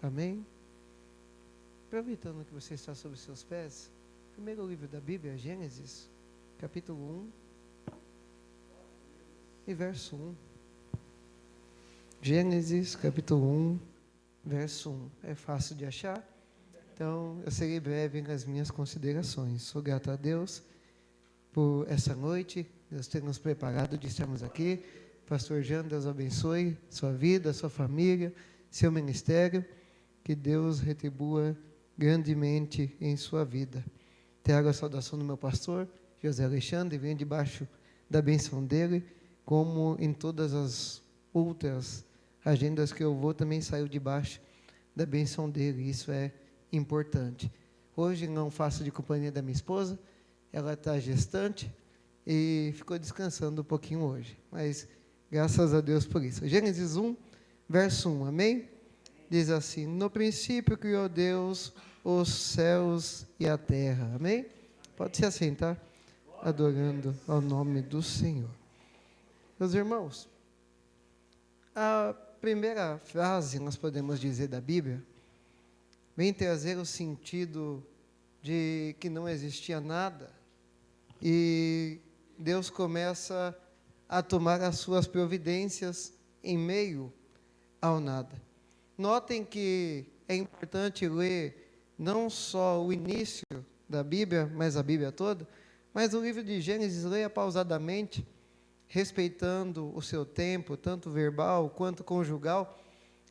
Amém? Aproveitando que você está sobre seus pés, primeiro livro da Bíblia, Gênesis, capítulo 1 e verso 1. Gênesis, capítulo 1, verso 1. É fácil de achar, então eu serei breve nas minhas considerações. Sou grato a Deus por essa noite, Deus ter nos preparado de estarmos aqui. Pastor Jean, Deus abençoe sua vida, sua família, seu ministério, que Deus retribua grandemente em sua vida. Trago a saudação do meu pastor, José Alexandre, venho debaixo da bênção dele, como em todas as outras agendas que eu vou, também saio debaixo da bênção dele, isso é importante. Hoje não faço de companhia da minha esposa, ela está gestante e ficou descansando um pouquinho hoje, mas graças a Deus por isso. Gênesis 1, verso 1, amém? Diz assim: no princípio criou Deus os céus e a terra, amém? Pode se assentar, adorando ao nome do Senhor. Meus irmãos, a primeira frase, nós podemos dizer, da Bíblia, vem trazer o sentido de que não existia nada, e Deus começa a tomar as suas providências em meio ao nada. Notem que é importante ler não só o início da Bíblia, mas a Bíblia toda, mas o livro de Gênesis, leia pausadamente, respeitando o seu tempo, tanto verbal quanto conjugal,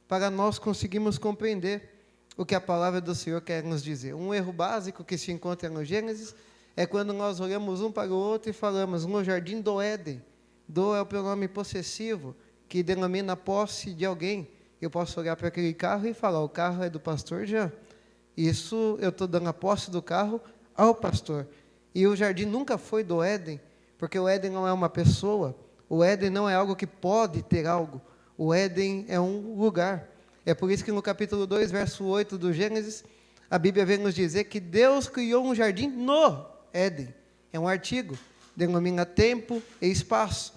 para nós conseguirmos compreender o que a palavra do Senhor quer nos dizer. Um erro básico que se encontra no Gênesis é quando nós olhamos um para o outro e falamos no jardim do Éden. Do é o pronome possessivo, que denomina a posse de alguém. Eu posso olhar para aquele carro e falar: o carro é do pastor Jean. Isso, eu estou dando a posse do carro ao pastor. E o jardim nunca foi do Éden, porque o Éden não é uma pessoa, o Éden não é algo que pode ter algo, o Éden é um lugar. É por isso que no capítulo 2, verso 8 do Gênesis, a Bíblia vem nos dizer que Deus criou um jardim no Éden. É um artigo, denomina tempo e espaço.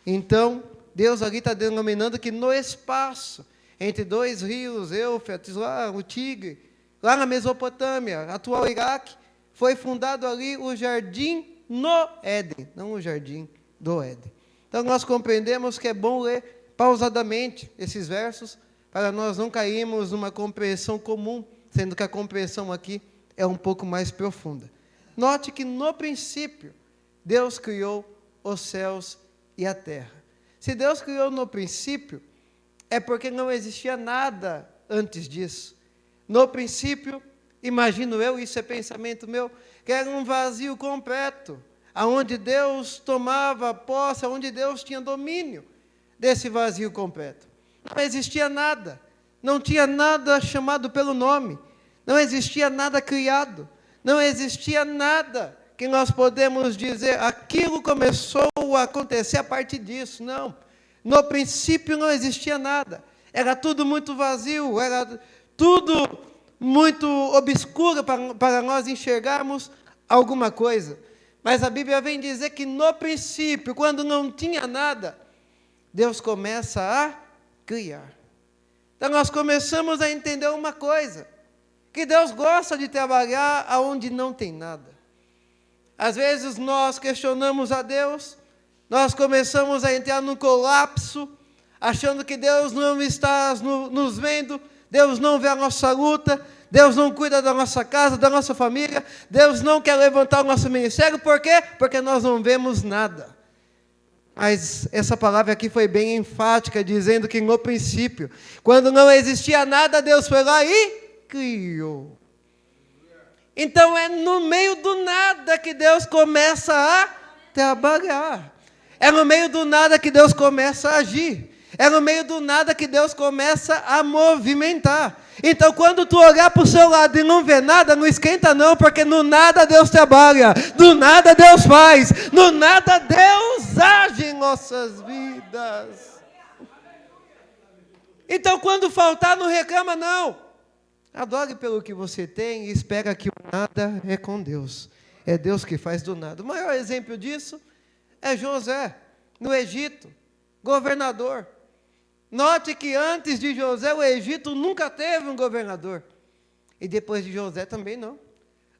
Então, Deus ali está denominando que no espaço, entre dois rios, Eufrates, lá o Tigre, lá na Mesopotâmia, atual Iraque, foi fundado ali o jardim no Éden, não o jardim do Éden. Então nós compreendemos que é bom ler pausadamente esses versos, para nós não cairmos numa compreensão comum, sendo que a compreensão aqui é um pouco mais profunda. Note que no princípio, Deus criou os céus e a terra. Se Deus criou no princípio, é porque não existia nada antes disso. No princípio, imagino eu, isso é pensamento meu, que era um vazio completo, aonde Deus tomava posse, aonde Deus tinha domínio desse vazio completo. Não existia nada, não tinha nada chamado pelo nome, não existia nada criado, não existia nada que nós podemos dizer, aquilo começou a acontecer a partir disso. Não, no princípio não existia nada, era tudo muito vazio, era tudo muito obscuro para nós enxergarmos alguma coisa. Mas a Bíblia vem dizer que no princípio, quando não tinha nada, Deus começa a criar. Então nós começamos a entender uma coisa, que Deus gosta de trabalhar onde não tem nada. Às vezes nós questionamos a Deus, nós começamos a entrar num colapso, achando que Deus não está nos vendo, Deus não vê a nossa luta, Deus não cuida da nossa casa, da nossa família, Deus não quer levantar o nosso ministério. Por quê? Porque nós não vemos nada. Mas essa palavra aqui foi bem enfática, dizendo que no princípio, quando não existia nada, Deus foi lá e criou. Então é no meio do nada que Deus começa a trabalhar. É no meio do nada que Deus começa a agir. É no meio do nada que Deus começa a movimentar. Então, quando tu olhar para o seu lado e não ver nada, não esquenta não, porque no nada Deus trabalha, do nada Deus faz, no nada Deus age em nossas vidas. Então, quando faltar, não reclama não. Adore pelo que você tem e espera que o nada é com Deus. É Deus que faz do nada. O maior exemplo disso é José, no Egito, governador. Note que antes de José, o Egito nunca teve um governador. E depois de José também não.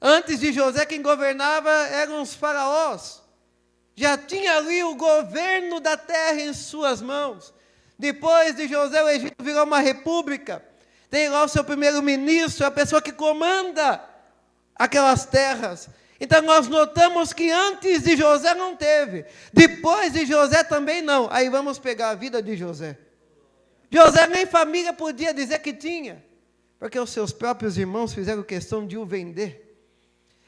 Antes de José, quem governava eram os faraós. Já tinha ali o governo da terra em suas mãos. Depois de José, o Egito virou uma república. Tem lá o seu primeiro-ministro, a pessoa que comanda aquelas terras. Então nós notamos que antes de José não teve. Depois de José também não. Aí vamos pegar a vida de José. José nem família podia dizer que tinha, porque os seus próprios irmãos fizeram questão de o vender.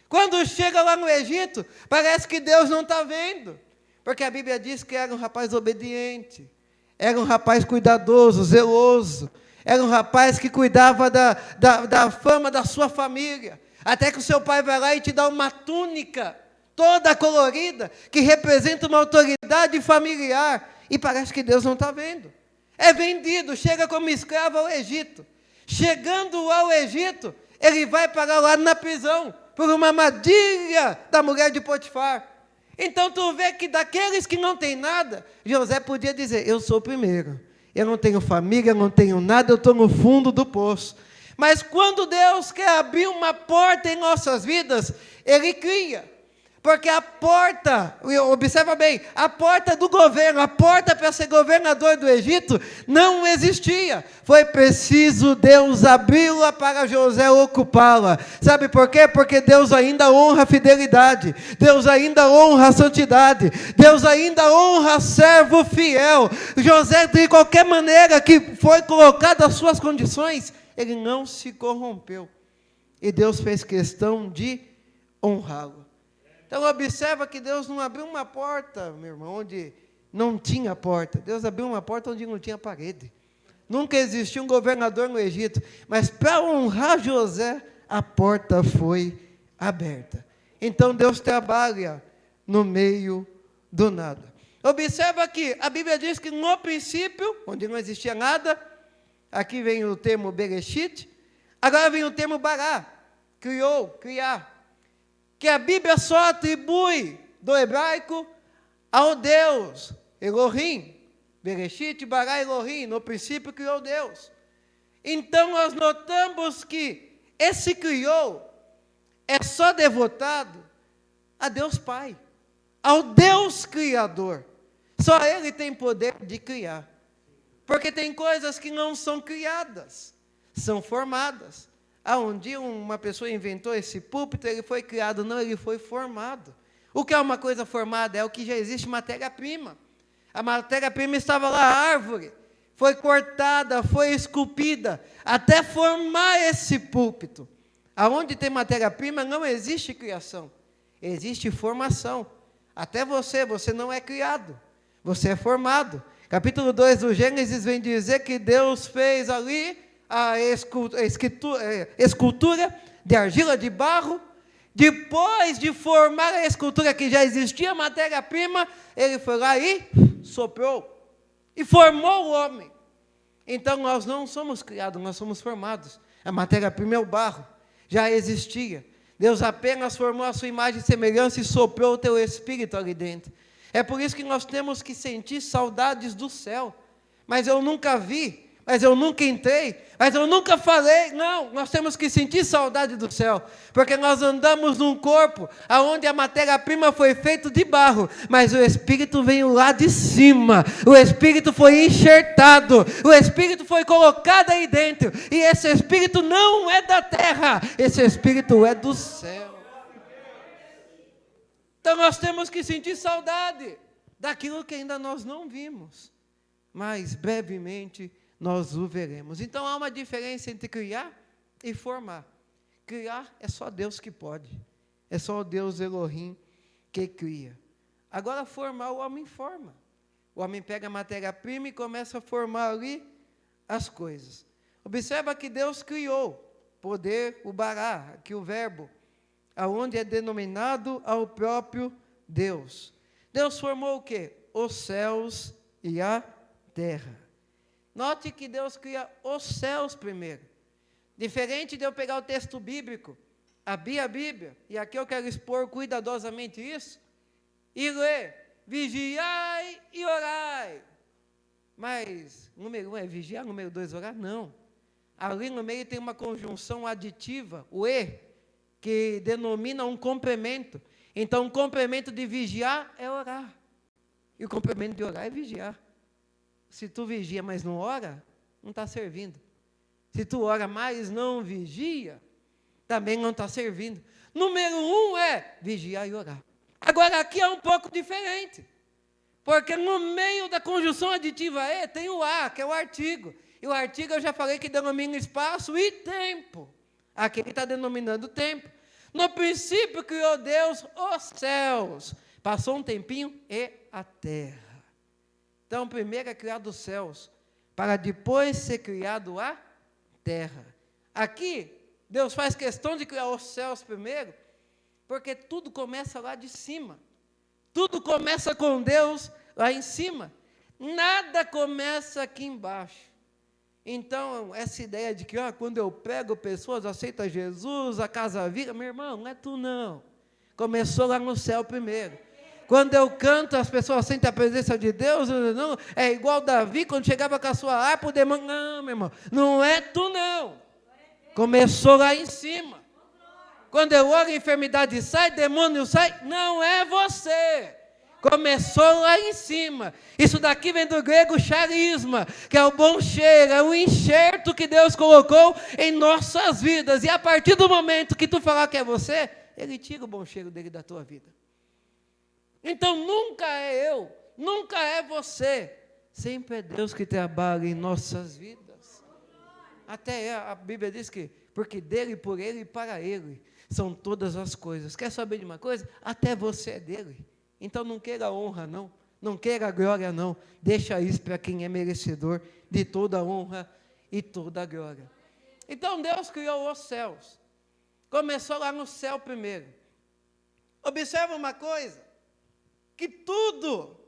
Quando chega lá no Egito, parece que Deus não está vendo, porque a Bíblia diz que era um rapaz obediente, era um rapaz cuidadoso, zeloso, era um rapaz que cuidava da fama da sua família, até que o seu pai vai lá e te dá uma túnica, toda colorida, que representa uma autoridade familiar, e parece que Deus não está vendo. É vendido, chega como escravo ao Egito. Chegando ao Egito, ele vai parar lá na prisão, por uma armadilha da mulher de Potifar. Então tu vê que daqueles que não têm nada, José podia dizer, eu sou o primeiro, eu não tenho família, eu não tenho nada, eu estou no fundo do poço. Mas quando Deus quer abrir uma porta em nossas vidas, Ele cria. Porque a porta, observa bem, a porta do governo, a porta para ser governador do Egito, não existia. Foi preciso Deus abri-la para José ocupá-la. Sabe por quê? Porque Deus ainda honra a fidelidade, Deus ainda honra a santidade, Deus ainda honra servo fiel. José, de qualquer maneira que foi colocado as suas condições, ele não se corrompeu. E Deus fez questão de honrá-lo. Então observa que Deus não abriu uma porta, meu irmão, onde não tinha porta. Deus abriu uma porta onde não tinha parede. Nunca existiu um governador no Egito, mas para honrar José, a porta foi aberta. Então Deus trabalha no meio do nada. Observa que a Bíblia diz que no princípio, onde não existia nada, aqui vem o termo Bereshit, agora vem o termo Bará, criou, criar. Que a Bíblia só atribui do hebraico ao Deus, Elohim, Bereshit, Bará, Elohim, no princípio criou Deus. Então nós notamos que esse criou é só devotado a Deus Pai, ao Deus Criador. Só Ele tem poder de criar, porque tem coisas que não são criadas, são formadas. Um dia uma pessoa inventou esse púlpito, ele foi criado, não, ele foi formado. O que é uma coisa formada? É o que já existe matéria-prima. A matéria-prima estava lá, a árvore, foi cortada, foi esculpida, até formar esse púlpito. Aonde tem matéria-prima não existe criação, existe formação. Até você não é criado, você é formado. Capítulo 2 do Gênesis vem dizer que Deus fez ali a escultura de argila de barro. Depois de formar a escultura que já existia matéria-prima, ele foi lá e soprou e formou o homem. Então nós não somos criados, nós somos formados. A matéria-prima é o barro, já existia. Deus apenas formou a sua imagem e semelhança e soprou o teu espírito ali dentro. É por isso que nós temos que sentir saudades do céu. Mas eu nunca vi, mas eu nunca entrei, mas eu nunca falei. Não, nós temos que sentir saudade do céu, porque nós andamos num corpo onde a matéria-prima foi feita de barro, mas o Espírito veio lá de cima, o Espírito foi enxertado, o Espírito foi colocado aí dentro, e esse Espírito não é da terra, esse Espírito é do céu. Então nós temos que sentir saudade daquilo que ainda nós não vimos, mas brevemente nós o veremos. Então há uma diferença entre criar e formar. Criar é só Deus que pode, é só o Deus Elohim que cria. Agora formar, o homem forma. O homem pega a matéria-prima e começa a formar ali as coisas. Observa que Deus criou poder, o bará, aqui o verbo, aonde é denominado ao próprio Deus. Deus formou o quê? Os céus e a terra. Note que Deus cria os céus primeiro. Diferente de eu pegar o texto bíblico, abrir a Bíblia, e aqui eu quero expor cuidadosamente isso, e ler, vigiai e orai. Mas número 1 é vigiar, número 2 orar? Não. Ali no meio tem uma conjunção aditiva, o e, que denomina um complemento. Então, o complemento de vigiar é orar. E o complemento de orar é vigiar. Se tu vigia, mas não ora, não está servindo. Se tu ora, mas não vigia, também não está servindo. Número 1 é vigiar e orar. Agora, aqui é um pouco diferente. Porque no meio da conjunção aditiva e tem o a, que é o artigo. E o artigo eu já falei que denomina espaço e tempo. Aqui ele está denominando tempo. No princípio criou Deus os céus. Passou um tempinho e a terra. Então, primeiro é criado os céus, para depois ser criado a terra. Aqui, Deus faz questão de criar os céus primeiro, porque tudo começa lá de cima. Tudo começa com Deus lá em cima. Nada começa aqui embaixo. Então, essa ideia de que quando eu prego, pessoas aceitam Jesus, a casa vira, meu irmão, não é tu não. Começou lá no céu primeiro. Quando eu canto, as pessoas sentem a presença de Deus, não, é igual Davi, quando chegava com a sua harpa, o demônio, não, meu irmão, não é tu não. Começou lá em cima. Quando eu oro, a enfermidade sai, demônio sai, não é você. Começou lá em cima. Isso daqui vem do grego charisma, que é o bom cheiro, é o enxerto que Deus colocou em nossas vidas. E a partir do momento que tu falar que é você, Ele tira o bom cheiro dele da tua vida. Então nunca é eu, nunca é você. Sempre é Deus que trabalha em nossas vidas. Até a Bíblia diz que, porque dele, por ele e para ele, são todas as coisas. Quer saber de uma coisa? Até você é dele. Então não queira honra, não. Não queira glória, não. Deixa isso para quem é merecedor de toda honra e toda glória. Então Deus criou os céus. Começou lá no céu primeiro. Observa uma coisa, que tudo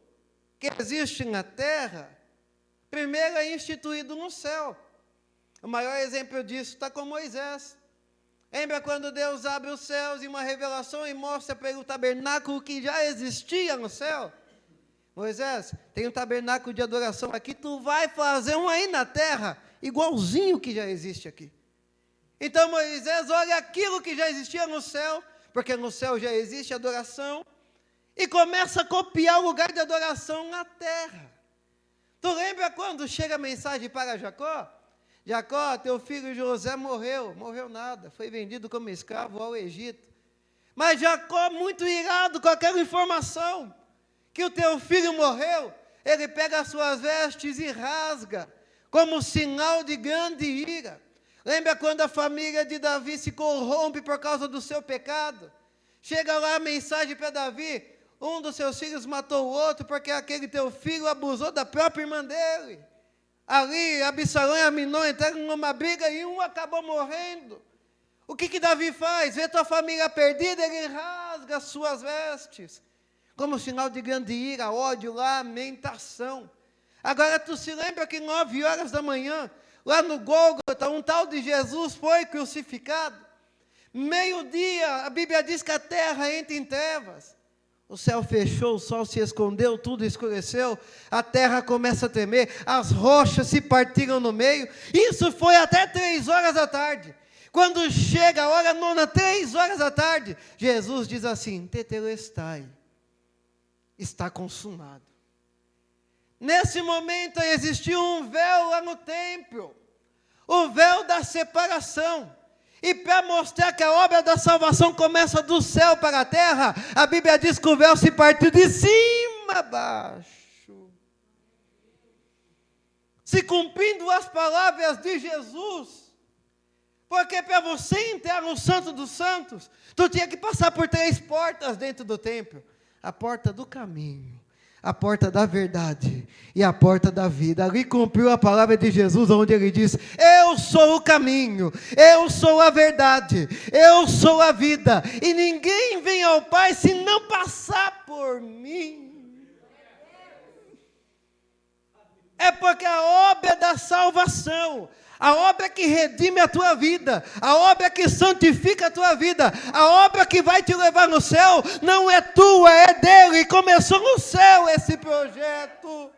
que existe na terra, primeiro é instituído no céu. O maior exemplo disso está com Moisés. Lembra quando Deus abre os céus em uma revelação e mostra pelo tabernáculo que já existia no céu? Moisés, tem um tabernáculo de adoração aqui, tu vai fazer um aí na terra, igualzinho que já existe aqui. Então Moisés olha aquilo que já existia no céu, porque no céu já existe adoração, e começa a copiar o lugar de adoração na terra. Tu lembra quando chega a mensagem para Jacó? Jacó, teu filho José morreu nada, foi vendido como escravo ao Egito. Mas Jacó, muito irado com aquela informação, que o teu filho morreu, ele pega as suas vestes e rasga, como sinal de grande ira. Lembra quando a família de Davi se corrompe por causa do seu pecado? Chega lá a mensagem para Davi, um dos seus filhos matou o outro, porque aquele teu filho abusou da própria irmã dele. Ali, Absalão e Aminon entraram numa briga e um acabou morrendo. O que Davi faz? Vê tua família perdida, ele rasga as suas vestes, como sinal de grande ira, ódio, lamentação. Agora tu se lembra que 9 horas da manhã, lá no Gólgota, um tal de Jesus foi crucificado. Meio-dia, a Bíblia diz que a terra entra em trevas. O céu fechou, o sol se escondeu, tudo escureceu, a terra começa a tremer, as rochas se partiram no meio. Isso foi até 3 horas da tarde. Quando chega a hora nona, 3 horas da tarde, Jesus diz assim, tetelestai, está consumado. Nesse momento existiu um véu lá no templo, o véu da separação. E para mostrar que a obra da salvação começa do céu para a terra, a Bíblia diz que o véu se partiu de cima a baixo. Se cumprindo as palavras de Jesus, porque para você entrar no Santo dos Santos, tu tinha que passar por 3 portas dentro do templo. A porta do caminho, a porta da verdade e a porta da vida. Ali cumpriu a palavra de Jesus, onde ele diz, eu sou o caminho, eu sou a verdade, eu sou a vida, e ninguém vem ao Pai se não passar por mim. É porque a obra da salvação, a obra que redime a tua vida, a obra que santifica a tua vida, a obra que vai te levar no céu, não é tua, é dele. Começou no céu esse projeto.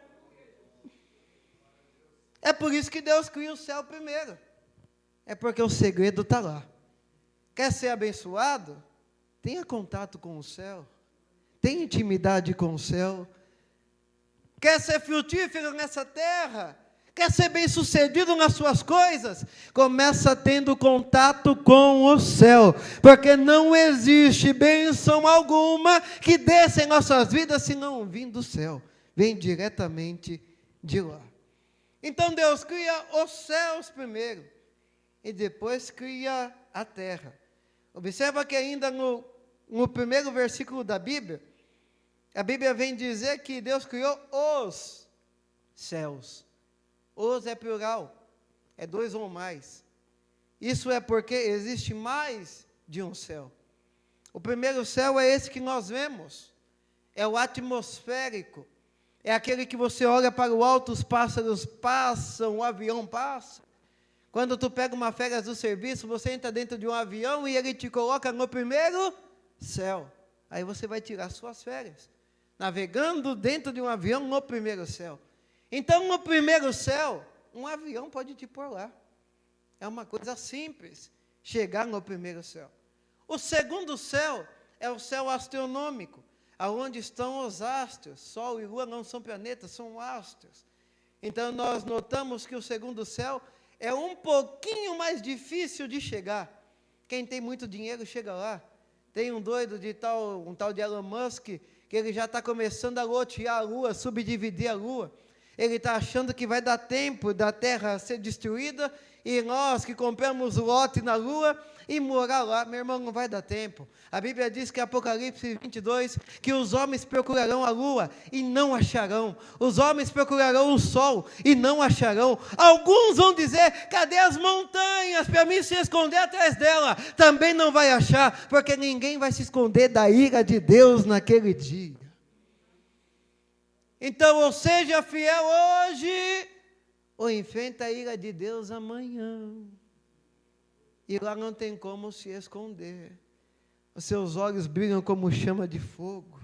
É por isso que Deus cria o céu primeiro. É porque o segredo está lá. Quer ser abençoado? Tenha contato com o céu. Tenha intimidade com o céu. Quer ser frutífero nessa terra? Quer ser bem-sucedido nas suas coisas? Começa tendo contato com o céu. Porque não existe bênção alguma que desça em nossas vidas se não vir do céu. Vem diretamente de lá. Então Deus cria os céus primeiro. E depois cria a terra. Observa que ainda no primeiro versículo da Bíblia, a Bíblia vem dizer que Deus criou os céus. Os é plural, é 2 ou mais. Isso é porque existe mais de um céu. O primeiro céu é esse que nós vemos, é o atmosférico, é aquele que você olha para o alto, os pássaros passam, o avião passa. Quando tu pega uma férias do serviço, você entra dentro de um avião e ele te coloca no primeiro céu. Aí você vai tirar suas férias, navegando dentro de um avião no primeiro céu. Então, no primeiro céu, um avião pode te pôr lá. É uma coisa simples, chegar no primeiro céu. O segundo céu é o céu astronômico, aonde estão os astros. Sol e Lua não são planetas, são astros. Então, nós notamos que o segundo céu é um pouquinho mais difícil de chegar. Quem tem muito dinheiro chega lá. Tem um doido um tal de Elon Musk, que ele já está começando a lotear a Lua, subdividir a Lua. Ele está achando que vai dar tempo da Terra ser destruída, e nós que compramos lote na Lua e morar lá, meu irmão, não vai dar tempo. A Bíblia diz que em Apocalipse 22, que os homens procurarão a Lua e não acharão. Os homens procurarão o Sol e não acharão. Alguns vão dizer, cadê as montanhas para mim se esconder atrás dela? Também não vai achar, porque ninguém vai se esconder da ira de Deus naquele dia. Então, ou seja fiel hoje, ou enfrenta a ira de Deus amanhã. E lá não tem como se esconder. Os seus olhos brilham como chama de fogo.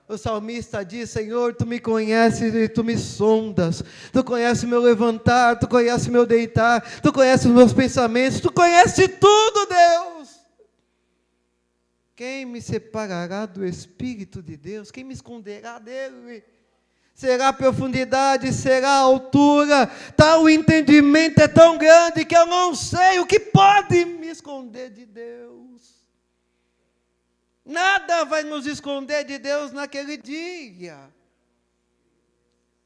O salmista diz, Senhor, Tu me conheces e Tu me sondas. Tu conheces meu levantar, Tu conheces meu deitar, Tu conheces os meus pensamentos, Tu conheces tudo, Deus. Quem me separará do Espírito de Deus? Quem me esconderá dele? Será a profundidade, será a altura, tal entendimento é tão grande que eu não sei o que pode me esconder de Deus. Nada vai nos esconder de Deus naquele dia.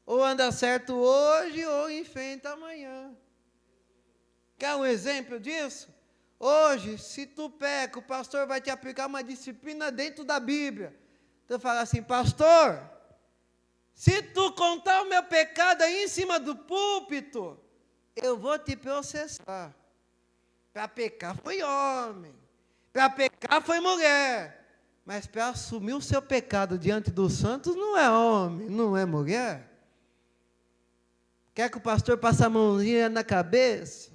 Ou anda certo hoje, ou enfrenta amanhã. Quer um exemplo disso? Hoje, se tu peca, o pastor vai te aplicar uma disciplina dentro da Bíblia. Tu fala assim, pastor, se tu contar o meu pecado aí em cima do púlpito, eu vou te processar. Para pecar foi homem, para pecar foi mulher, mas para assumir o seu pecado diante dos santos não é homem, não é mulher. Quer que o pastor passe a mãozinha na cabeça?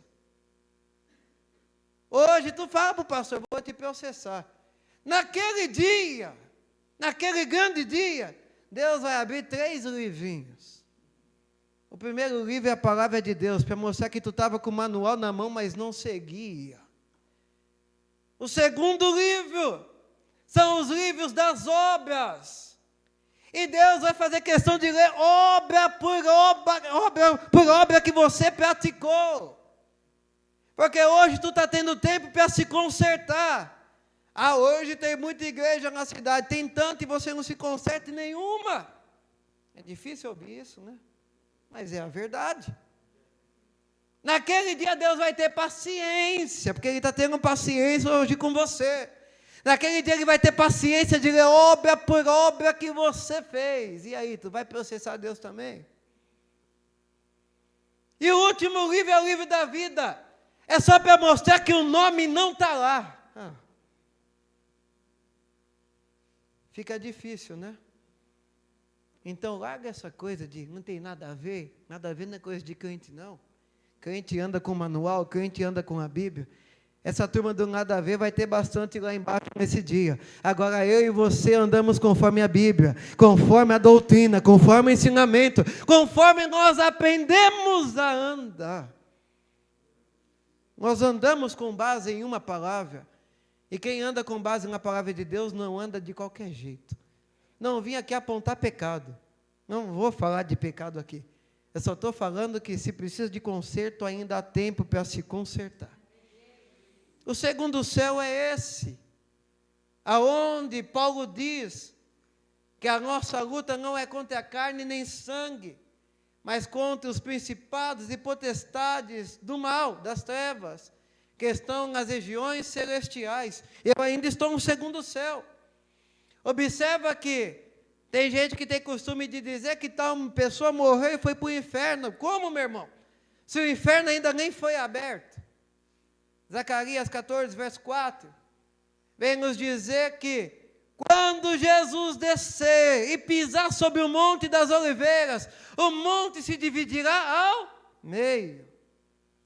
Hoje tu fala para o pastor, vou te processar. Naquele dia, naquele grande dia, Deus vai abrir 3 livrinhos. O primeiro livro é a palavra de Deus, para mostrar que tu estava com o manual na mão, mas não seguia. O segundo livro são os livros das obras. E Deus vai fazer questão de ler obra por obra que você praticou. Porque hoje tu está tendo tempo para se consertar. Ah, hoje tem muita igreja na cidade, tem tanto e você não se conserta em nenhuma. É difícil ouvir isso, né? Mas é a verdade. Naquele dia Deus vai ter paciência, porque Ele está tendo paciência hoje com você. Naquele dia Ele vai ter paciência de ler obra por obra que você fez. E aí, tu vai processar Deus também? E o último livro é o livro da vida. É só para mostrar que o nome não está lá. Fica difícil, né? Então, larga essa coisa de não tem nada a ver não é coisa de crente, não. Crente anda com o manual, crente anda com a Bíblia. Essa turma do nada a ver vai ter bastante lá embaixo nesse dia. Agora eu e você andamos conforme a Bíblia, conforme a doutrina, conforme o ensinamento, conforme nós aprendemos a andar. Nós andamos com base em uma palavra. E quem anda com base na palavra de Deus não anda de qualquer jeito. Não vim aqui apontar pecado. Não vou falar de pecado aqui. Eu só estou falando que se precisa de conserto, ainda há tempo para se consertar. O segundo céu é esse, aonde Paulo diz que a nossa luta não é contra a carne nem sangue, mas contra os principados e potestades do mal, das trevas, que estão nas regiões celestiais. Eu ainda estou no segundo céu. Observa que tem gente que tem costume de dizer que tal pessoa morreu e foi para o inferno. Como, meu irmão? Se o inferno ainda nem foi aberto. Zacarias 14, verso 4, vem nos dizer que quando Jesus descer e pisar sobre o Monte das Oliveiras, o monte se dividirá ao meio.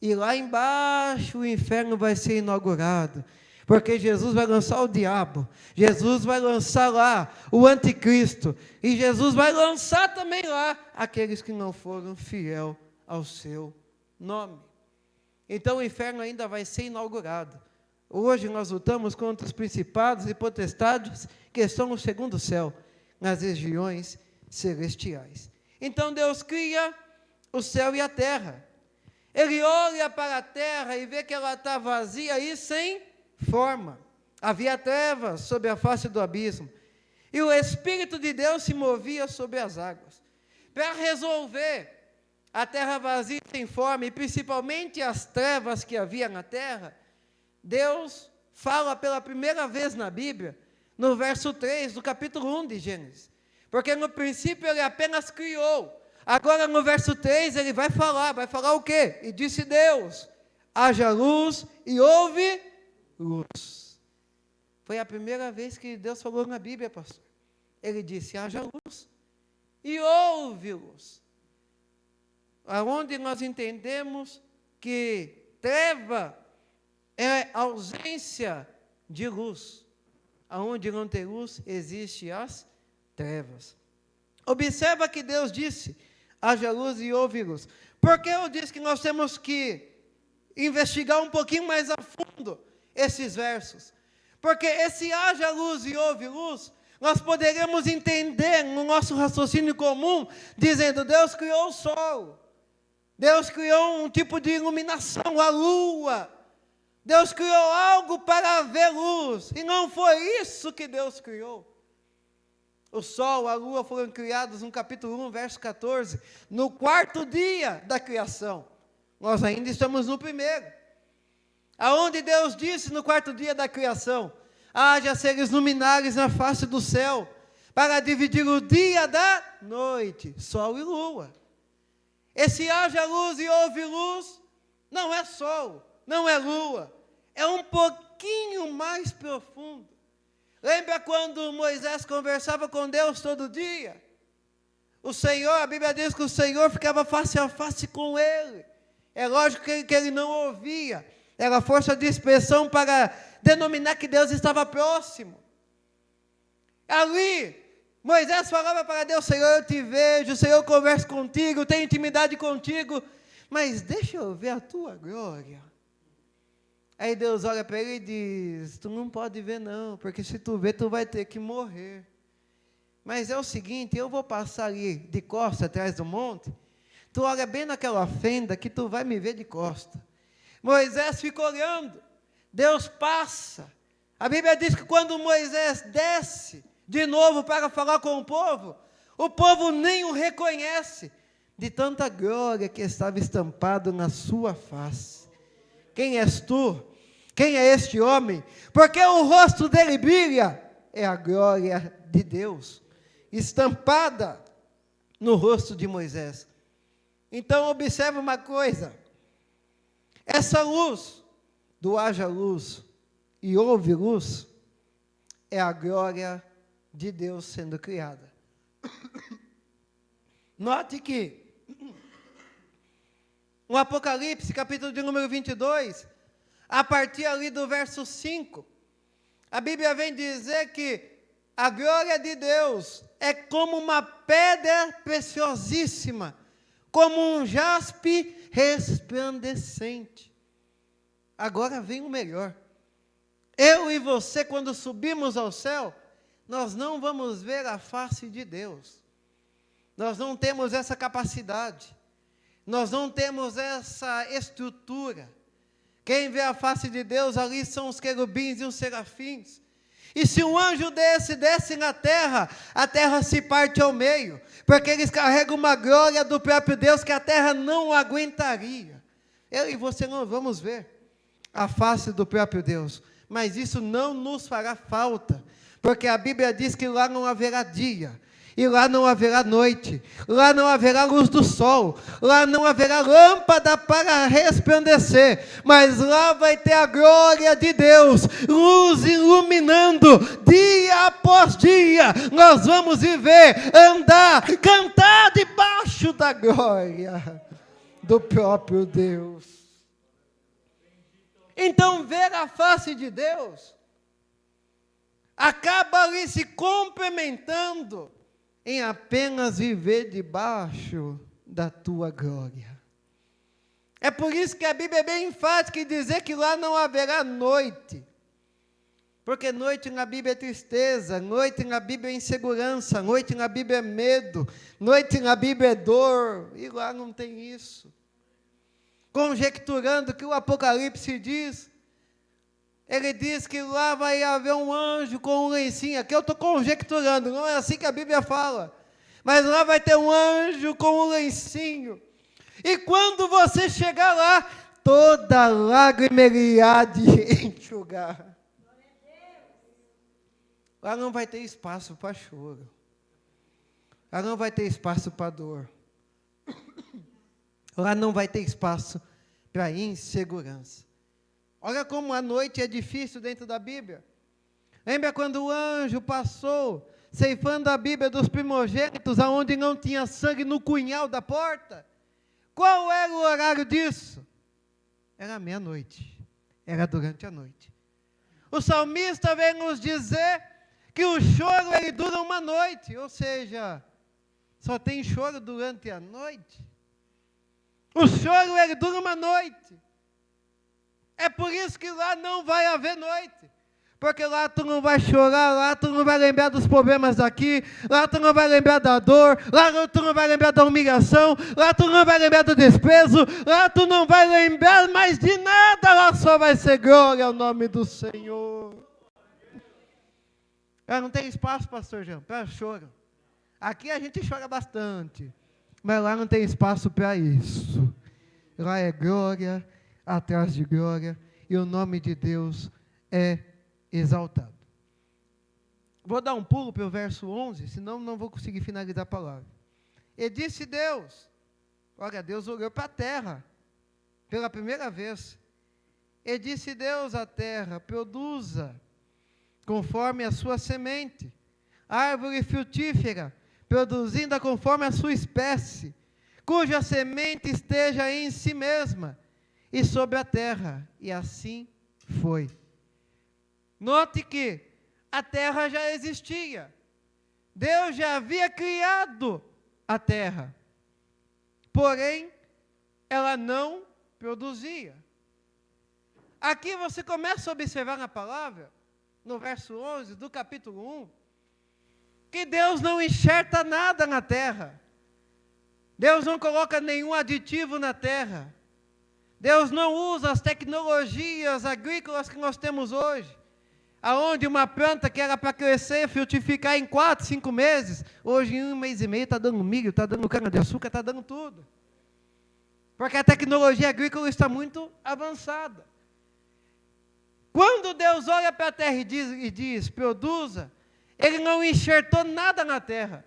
E lá embaixo o inferno vai ser inaugurado, porque Jesus vai lançar o diabo, Jesus vai lançar lá o anticristo, e Jesus vai lançar também lá aqueles que não foram fiel ao seu nome. Então o inferno ainda vai ser inaugurado. Hoje nós lutamos contra os principados e potestades que estão no segundo céu, nas regiões celestiais. Então Deus cria o céu e a terra. Ele olha para a terra e vê que ela está vazia e sem forma. Havia trevas sobre a face do abismo. E o Espírito de Deus se movia sobre as águas. Para resolver a terra vazia e sem forma, e principalmente as trevas que havia na terra, Deus fala pela primeira vez na Bíblia, no verso 3 do capítulo 1 de Gênesis. Porque no princípio ele apenas criou. Agora no verso 3 ele vai falar o quê? E disse Deus, haja luz e houve luz. Foi a primeira vez que Deus falou na Bíblia, pastor. Ele disse, haja luz e houve luz. Aonde nós entendemos que treva é ausência de luz. Aonde não tem luz, existe as trevas. Observa que Deus disse, haja luz e houve luz. Por que eu disse que nós temos que investigar um pouquinho mais a fundo esses versos? Porque esse haja luz e houve luz, nós poderíamos entender no nosso raciocínio comum, dizendo, Deus criou o sol. Deus criou um tipo de iluminação, a lua. Deus criou algo para haver luz. E não foi isso que Deus criou. O sol, a lua foram criados no capítulo 1, verso 14, no quarto dia da criação. Nós ainda estamos no primeiro. Aonde Deus disse no quarto dia da criação, haja seres luminares na face do céu, para dividir o dia da noite, sol e lua. Esse haja luz e houve luz, não é sol, não é lua, é um pouquinho mais profundo. Lembra quando Moisés conversava com Deus todo dia? O Senhor, a Bíblia diz que o Senhor ficava face a face com ele. É lógico que ele não ouvia, era força de expressão para denominar que Deus estava próximo. Ali, Moisés falava para Deus, Senhor, eu te vejo, Senhor, eu converso contigo, tenho intimidade contigo, mas deixa eu ver a tua glória. Aí Deus olha para ele e diz, tu não pode ver não, porque se tu ver, tu vai ter que morrer. Mas é o seguinte, eu vou passar ali de costa atrás do monte, tu olha bem naquela fenda que tu vai me ver de costa. Moisés fica olhando, Deus passa. A Bíblia diz que quando Moisés desce de novo para falar com o povo nem o reconhece, de tanta glória que estava estampado na sua face. Quem és tu? Quem é este homem? Porque o rosto dele brilha, é a glória de Deus, estampada no rosto de Moisés. Então observe uma coisa, essa luz, do haja luz e houve luz, é a glória de Deus sendo criada. Note que no Apocalipse, capítulo de número 22, A partir ali do verso 5, a Bíblia vem dizer que a glória de Deus é como uma pedra preciosíssima, como um jaspe resplandecente. Agora vem o melhor. Eu e você, quando subimos ao céu, nós não vamos ver a face de Deus. Nós não temos essa capacidade. Nós não temos essa estrutura. Quem vê a face de Deus, ali são os querubins e os serafins. E se um anjo desce na terra, a terra se parte ao meio, porque eles carregam uma glória do próprio Deus que a terra não aguentaria. Eu e você não vamos ver a face do próprio Deus, mas isso não nos fará falta, porque a Bíblia diz que lá não haverá dia, e lá não haverá noite, lá não haverá luz do sol, lá não haverá lâmpada para resplandecer, mas lá vai ter a glória de Deus, luz iluminando, dia após dia, nós vamos viver, andar, cantar debaixo da glória do próprio Deus. Então, ver a face de Deus acaba ali se complementando em apenas viver debaixo da tua glória. É por isso que a Bíblia é bem enfática em dizer que lá não haverá noite. Porque noite na Bíblia é tristeza, noite na Bíblia é insegurança, noite na Bíblia é medo, noite na Bíblia é dor, e lá não tem isso. Conjecturando que o Apocalipse diz, ele diz que lá vai haver um anjo com um lencinho. Aqui eu estou conjecturando, não é assim que a Bíblia fala. Mas lá vai ter um anjo com um lencinho. E quando você chegar lá, toda lágrima ele há de enxugar. Lá não vai ter espaço para choro. Lá não vai ter espaço para dor. Lá não vai ter espaço para insegurança. Olha como a noite é difícil dentro da Bíblia. Lembra quando o anjo passou, ceifando a Bíblia dos primogênitos, aonde não tinha sangue no cunhal da porta? Qual era o horário disso? Era meia-noite. Era durante a noite. O salmista vem nos dizer que o choro ele dura uma noite, ou seja, só tem choro durante a noite. O choro ele dura uma noite. É por isso que lá não vai haver noite. Porque lá tu não vai chorar, lá tu não vai lembrar dos problemas daqui, lá tu não vai lembrar da dor, lá tu não vai lembrar da humilhação, lá tu não vai lembrar do desprezo, lá tu não vai lembrar mais de nada, lá só vai ser glória ao nome do Senhor. Não tem espaço, pastor Jean, para choro. Aqui a gente chora bastante, mas lá não tem espaço para isso. Lá é glória atrás de glória, e o nome de Deus é exaltado. Vou dar um pulo para o verso 11, senão não vou conseguir finalizar a palavra. E disse Deus, olha, Deus olhou para a terra, pela primeira vez. E disse Deus à terra, produza, conforme a sua semente, árvore frutífera, produzindo conforme a sua espécie, cuja semente esteja em si mesma, e sobre a terra, e assim foi. Note que a terra já existia, Deus já havia criado a terra, porém, ela não produzia. Aqui você começa a observar na palavra, no verso 11 do capítulo 1, que Deus não enxerta nada na terra, Deus não coloca nenhum aditivo na terra, Deus não usa as tecnologias agrícolas que nós temos hoje, aonde uma planta que era para crescer, frutificar em 4, 5 meses, hoje em 1 mês e meio está dando milho, está dando cana-de-açúcar, está dando tudo. Porque a tecnologia agrícola está muito avançada. Quando Deus olha para a terra e diz, produza, Ele não enxertou nada na terra,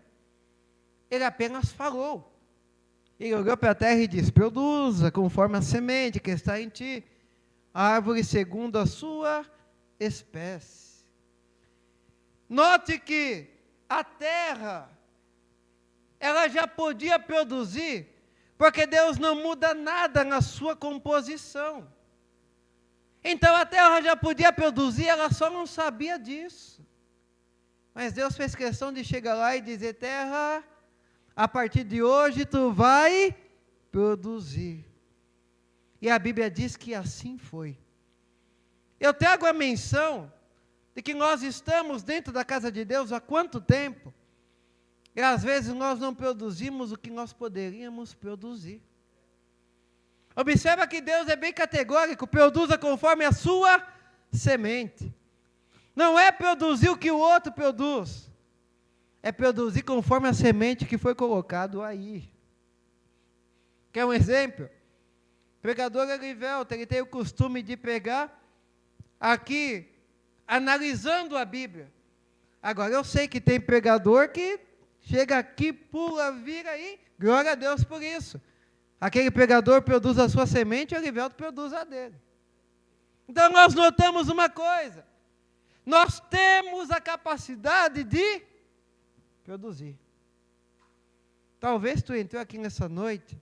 Ele apenas falou. Ele olhou para a terra e disse, produza conforme a semente que está em ti, árvore segundo a sua espécie. Note que a terra, ela já podia produzir, porque Deus não muda nada na sua composição. Então a terra já podia produzir, ela só não sabia disso. Mas Deus fez questão de chegar lá e dizer: terra, a partir de hoje tu vai produzir. E a Bíblia diz que assim foi. Eu trago a menção de que nós estamos dentro da casa de Deus há quanto tempo? E às vezes nós não produzimos o que nós poderíamos produzir. Observa que Deus é bem categórico: produza conforme a sua semente. Não é produzir o que o outro produz, é produzir conforme a semente que foi colocado aí. Quer um exemplo? O pregador Elivelto, ele tem o costume de pegar aqui, analisando a Bíblia. Agora, eu sei que tem pregador que chega aqui, pula, vira aí, glória a Deus por isso. Aquele pregador produz a sua semente, o Elivelto produz a dele. Então, nós notamos uma coisa: nós temos a capacidade de produzir. Talvez tu entrou aqui nessa noite,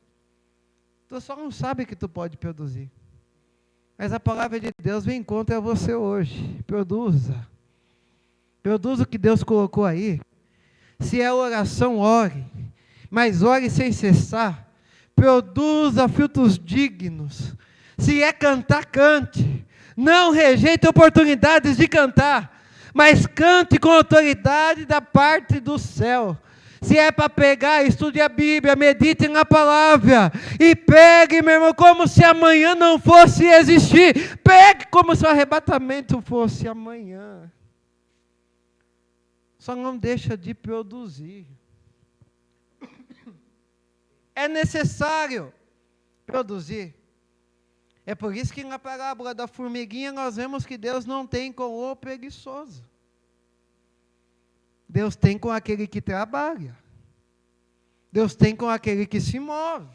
tu só não sabe que tu pode produzir. Mas a palavra de Deus vem contra você hoje. Produza. Produza o que Deus colocou aí. Se é oração, ore. Mas ore sem cessar. Produza frutos dignos. Se é cantar, cante. Não rejeite oportunidades de cantar. Mas cante com autoridade da parte do céu. Se é para pegar, estude a Bíblia, medite na palavra. E pegue, meu irmão, como se amanhã não fosse existir. Pegue como se o arrebatamento fosse amanhã. Só não deixa de produzir. É necessário produzir. É por isso que na parábola da formiguinha nós vemos que Deus não tem com o preguiçoso. Deus tem com aquele que trabalha. Deus tem com aquele que se move.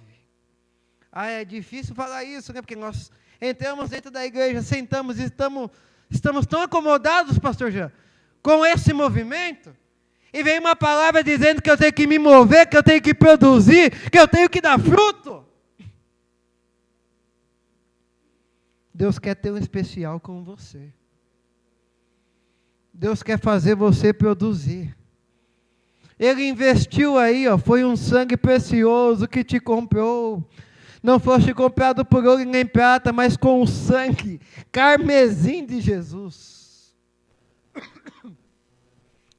Ah, é difícil falar isso, né? Porque nós entramos dentro da igreja, sentamos e estamos tão acomodados, pastor Jean, com esse movimento, e vem uma palavra dizendo que eu tenho que me mover, que eu tenho que produzir, que eu tenho que dar fruto. Deus quer ter um especial com você. Deus quer fazer você produzir. Ele investiu aí, foi um sangue precioso que te comprou. Não foste comprado por ouro nem prata, mas com o sangue carmesim de Jesus.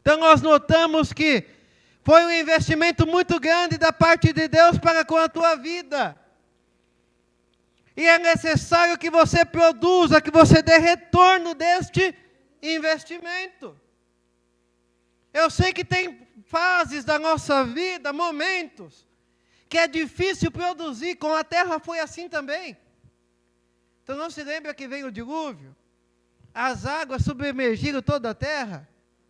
Então nós notamos que foi um investimento muito grande da parte de Deus para com a tua vida. E é necessário que você produza, que você dê retorno deste investimento. Eu sei que tem fases da nossa vida, momentos, que é difícil produzir. Com a terra foi assim também. Então não se lembra que veio o dilúvio? As águas submergiram toda a terra.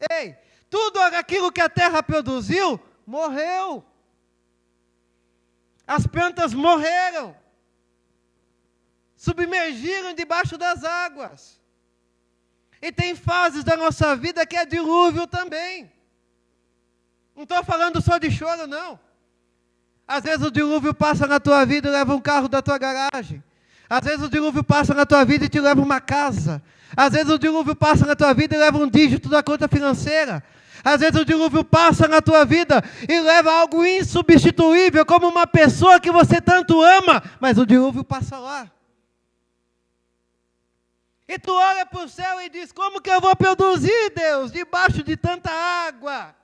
Ei, tudo aquilo que a terra produziu, morreu. As plantas morreram. Submergiram debaixo das águas. E tem fases da nossa vida que é dilúvio também. Não estou falando só de choro, não. Às vezes o dilúvio passa na tua vida e leva um carro da tua garagem. Às vezes o dilúvio passa na tua vida e te leva uma casa. Às vezes o dilúvio passa na tua vida e leva um dígito da conta financeira. Às vezes o dilúvio passa na tua vida e leva algo insubstituível, como uma pessoa que você tanto ama, mas o dilúvio passa lá. E tu olha para o céu e diz: como que eu vou produzir, Deus, debaixo de tanta água?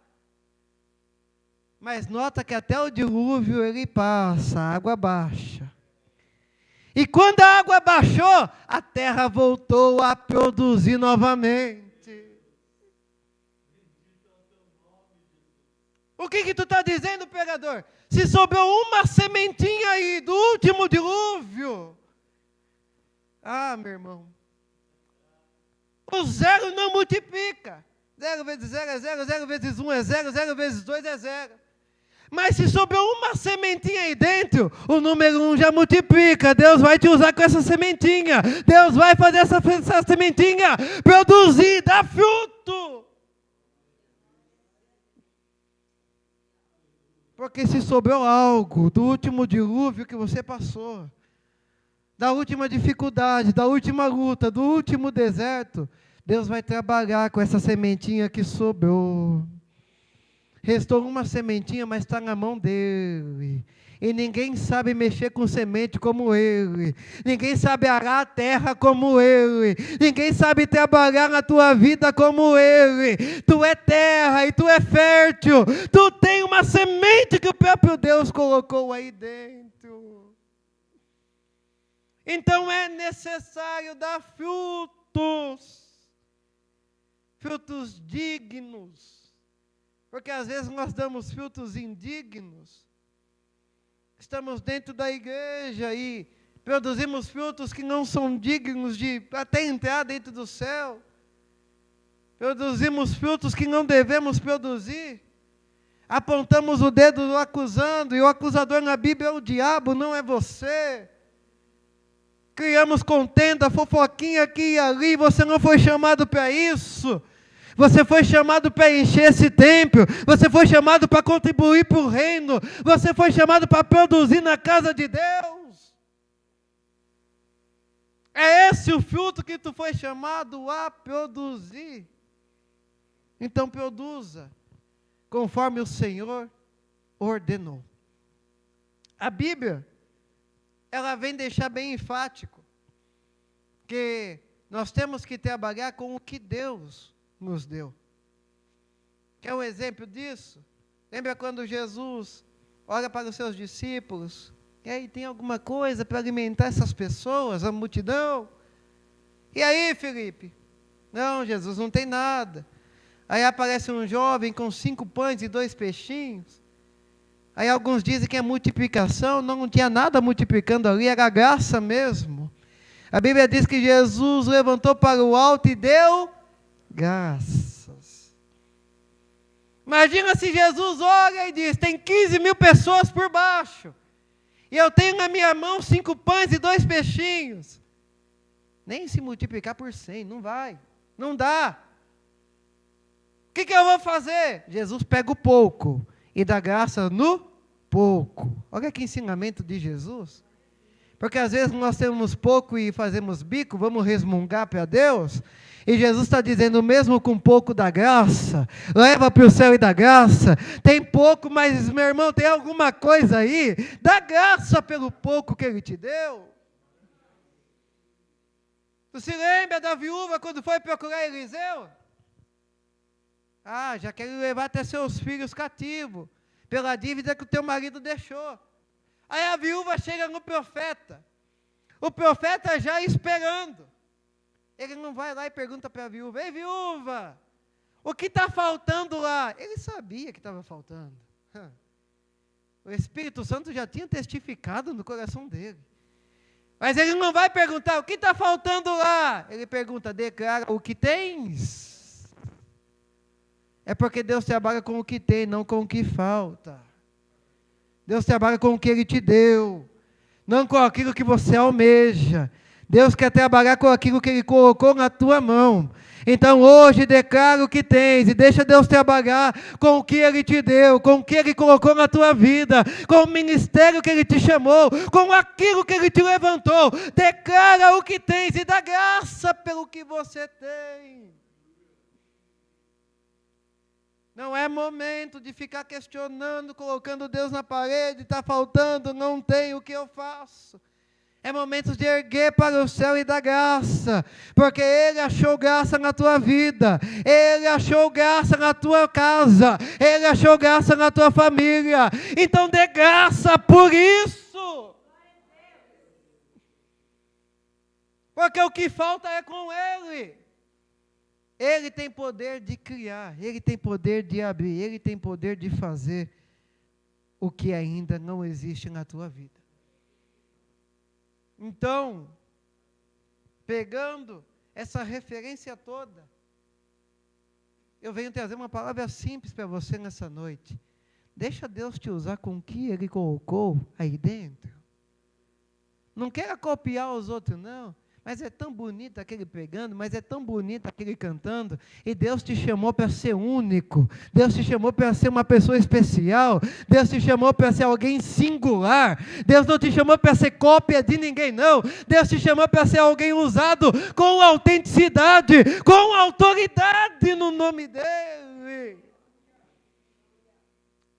Mas nota que até o dilúvio ele passa, a água baixa. E quando a água baixou, a terra voltou a produzir novamente. O que tu está dizendo, pregador? Se sobrou uma sementinha aí do último dilúvio. Ah, meu irmão. O zero não multiplica. 0 vezes 0 é 0, 0 vezes 1 é 0, 0 vezes 2 é 0. Mas se sobrou uma sementinha aí dentro, o número 1 já multiplica. Deus vai te usar com essa sementinha. Deus vai fazer essa sementinha produzir, dar fruto. Porque se sobrou algo do último dilúvio que você passou, da última dificuldade, da última luta, do último deserto, Deus vai trabalhar com essa sementinha que sobrou. Restou uma sementinha, mas está na mão dele. E ninguém sabe mexer com semente como ele. Ninguém sabe arar a terra como ele. Ninguém sabe trabalhar na tua vida como ele. Tu é terra e tu é fértil. Tu tem uma semente que o próprio Deus colocou aí dentro. Então é necessário dar frutos. Frutos dignos. Porque às vezes nós damos frutos indignos. Estamos dentro da igreja e produzimos frutos que não são dignos de até entrar dentro do céu. Produzimos frutos que não devemos produzir. Apontamos o dedo acusando, e o acusador na Bíblia é o diabo, não é você. Criamos contenda, fofoquinha aqui e ali, você não foi chamado para isso. Você foi chamado para encher esse templo. Você foi chamado para contribuir para o reino. Você foi chamado para produzir na casa de Deus. É esse o fruto que tu foi chamado a produzir. Então produza, conforme o Senhor ordenou. A Bíblia, ela vem deixar bem enfático que nós temos que trabalhar com o que Deus nos deu. Quer um exemplo disso? Lembra quando Jesus olha para os seus discípulos, e aí tem alguma coisa para alimentar essas pessoas, a multidão? E aí, Felipe? Não, Jesus, não tem nada. Aí aparece um jovem com 5 pães e 2 peixinhos. Aí alguns dizem que é multiplicação, não tinha nada multiplicando ali, era graça mesmo. A Bíblia diz que Jesus levantou para o alto e deu graças. Imagina se Jesus olha e diz, tem 15.000 pessoas por baixo, e eu tenho na minha mão 5 pães e 2 peixinhos. Nem se multiplicar por 100, não vai, não dá. O que eu vou fazer? Jesus pega o pouco e dá graça no pouco. Olha que ensinamento de Jesus. Porque às vezes nós temos pouco e fazemos bico, vamos resmungar para Deus. E Jesus está dizendo, mesmo com pouco da graça, leva para o céu e dá graça. Tem pouco, mas meu irmão, tem alguma coisa aí? Dá graça pelo pouco que Ele te deu. Tu se lembra da viúva quando foi procurar Eliseu? Ah, já quer levar até seus filhos cativos, pela dívida que o teu marido deixou. Aí a viúva chega no profeta. O profeta já esperando. Ele não vai lá e pergunta para a viúva, ei viúva, o que está faltando lá? Ele sabia que estava faltando. O Espírito Santo já tinha testificado no coração dele. Mas ele não vai perguntar, o que está faltando lá? Ele pergunta, declara, o que tens? É porque Deus trabalha com o que tem, não com o que falta. Deus trabalha com o que Ele te deu, não com aquilo que você almeja. Deus quer trabalhar com aquilo que Ele colocou na tua mão. Então hoje declara o que tens e deixa Deus trabalhar com o que Ele te deu, com o que Ele colocou na tua vida, com o ministério que Ele te chamou, com aquilo que Ele te levantou. Declara o que tens e dá graça pelo que você tem. Não é momento de ficar questionando, colocando Deus na parede, está faltando, não tem, o que eu faço? É momento de erguer para o céu e dar graça, porque Ele achou graça na tua vida, Ele achou graça na tua casa, Ele achou graça na tua família, então dê graça por isso, porque o que falta é com Ele. Ele tem poder de criar, Ele tem poder de abrir, Ele tem poder de fazer o que ainda não existe na tua vida. Então, pegando essa referência toda, eu venho trazer uma palavra simples para você nessa noite. Deixa Deus te usar com o que Ele colocou aí dentro. Não queira copiar os outros, não. Mas é tão bonito aquele pregando, mas é tão bonito aquele cantando. E Deus te chamou para ser único. Deus te chamou para ser uma pessoa especial. Deus te chamou para ser alguém singular. Deus não te chamou para ser cópia de ninguém, não. Deus te chamou para ser alguém usado com autenticidade, com autoridade no nome dEle.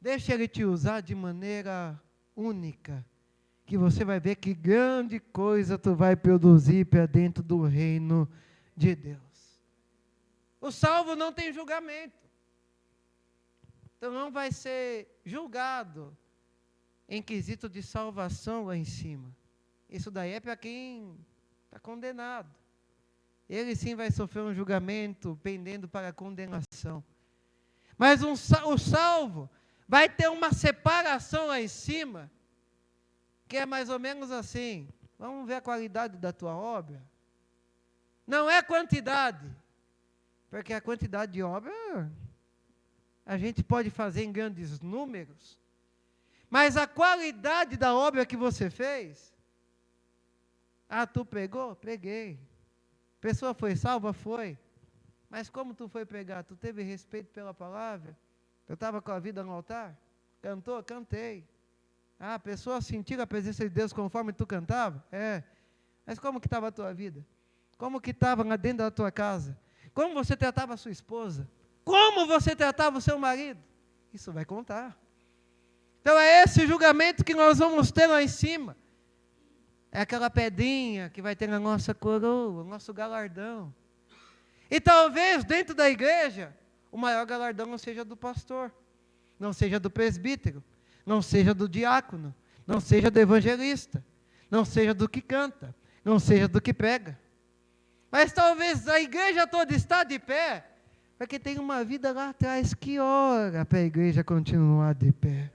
Deixa Ele te usar de maneira única, que você vai ver que grande coisa tu vai produzir para dentro do reino de Deus. O salvo não tem julgamento. Então não vai ser julgado em quesito de salvação lá em cima. Isso daí é para quem está condenado. Ele sim vai sofrer um julgamento pendendo para a condenação. Mas o salvo vai ter uma separação lá em cima, que é mais ou menos assim: vamos ver a qualidade da tua obra. Não é quantidade, porque a quantidade de obra a gente pode fazer em grandes números, mas a qualidade da obra que você fez. Ah, tu pregou? Preguei. A pessoa foi salva? Foi. Mas como tu foi pregar? Tu teve respeito pela palavra? Tu estava com a vida no altar? Cantou? Cantei. Ah, a pessoa sentiu a presença de Deus conforme tu cantava? É. Mas como que estava a tua vida? Como que estava lá dentro da tua casa? Como você tratava a sua esposa? Como você tratava o seu marido? Isso vai contar. Então é esse julgamento que nós vamos ter lá em cima. É aquela pedrinha que vai ter na nossa coroa, nosso galardão. E talvez dentro da igreja, o maior galardão não seja do pastor, não seja do presbítero, não seja do diácono, não seja do evangelista, não seja do que canta, não seja do que prega. Mas talvez a igreja toda está de pé, porque tem uma vida lá atrás que ora para a igreja continuar de pé.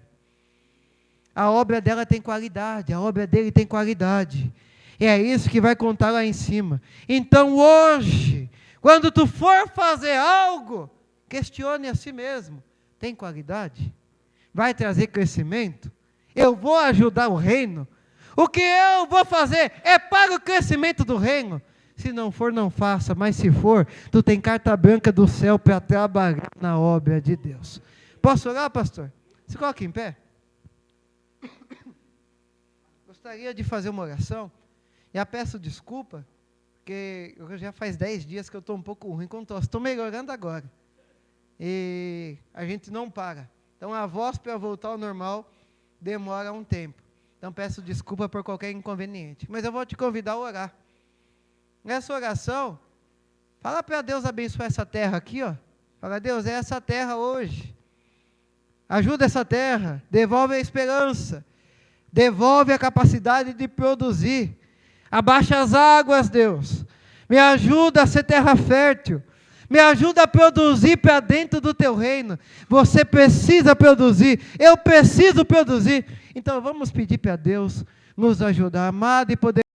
A obra dela tem qualidade, a obra dele tem qualidade. E é isso que vai contar lá em cima. Então hoje, quando tu for fazer algo, questione a si mesmo. Tem qualidade? Vai trazer crescimento? Eu vou ajudar o reino? O que eu vou fazer é para o crescimento do reino. Se não for, não faça. Mas se for, tu tem carta branca do céu para trabalhar na obra de Deus. Posso orar, pastor? Se coloque em pé. Gostaria de fazer uma oração. Já peço desculpa, porque já faz 10 dias que eu estou um pouco ruim com tosse. Estou melhorando agora. E a gente não para. Então a voz para voltar ao normal demora um tempo. Então peço desculpa por qualquer inconveniente. Mas eu vou te convidar a orar. Nessa oração, fala para Deus abençoar essa terra aqui, ó. Fala: Deus, é essa terra hoje. Ajuda essa terra, devolve a esperança, devolve a capacidade de produzir. Abaixa as águas, Deus. Me ajuda a ser terra fértil. Me ajuda a produzir para dentro do teu reino. Você precisa produzir, eu preciso produzir. Então vamos pedir para Deus nos ajudar, amado, e poder